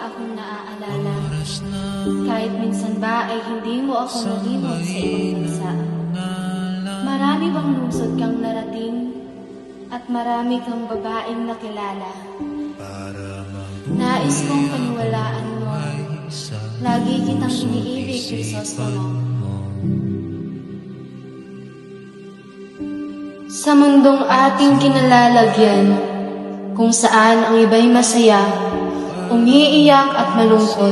ba akong naaalala? Kahit minsan ba ay hindi mo ako nalimot sa ibang bansa? Marami bang lungsod kang narating? At marami kang babaeng nakilala? Nais kong paniwalaan mo, lagi kitang iniibig, Crisostomo. Sa mundong ating kinalalagyan, kung saan ang iba'y masaya, umiiyak at malungkot,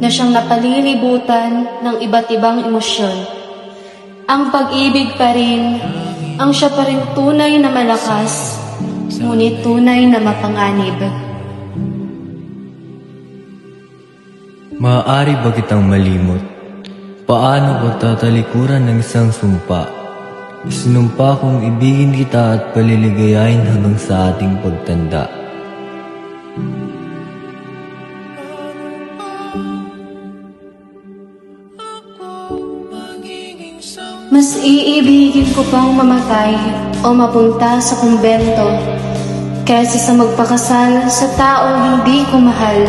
na siyang napalilibutan ng iba't ibang emosyon. Ang pag-ibig pa rin, ang siya pa rin tunay na malakas, ngunit tunay na mapanganib. Maaari ba kitang malimot? Paano ko tatalikuran ng isang sumpa? Sinumpa kong ibigin kita at paliligayahin hanggang sa ating pagtanda. Mas iibigin ko pang mamatay o mapunta sa kumbento kaysa sa magpakasal sa taong hindi ko mahal.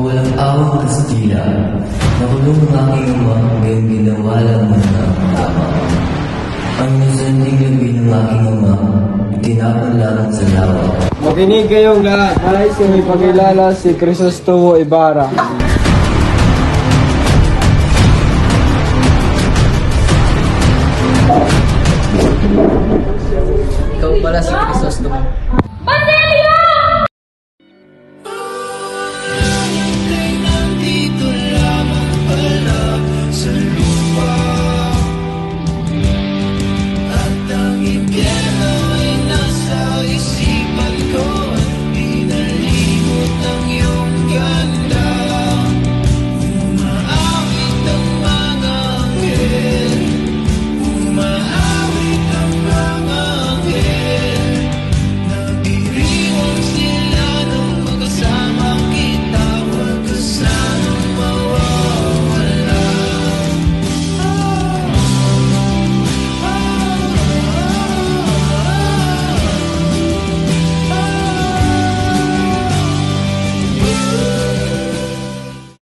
Walang awang Kastila, nakulong ang aking ama, ngayong ginawa lang mo na ang tama. Ang nasanting labi ng aking ama, tinapon lamang sa lawa. Makinig kayong lahat, nais kong ipakilala si Crisostomo Ibarra. Ikaw pala si Crisostomo.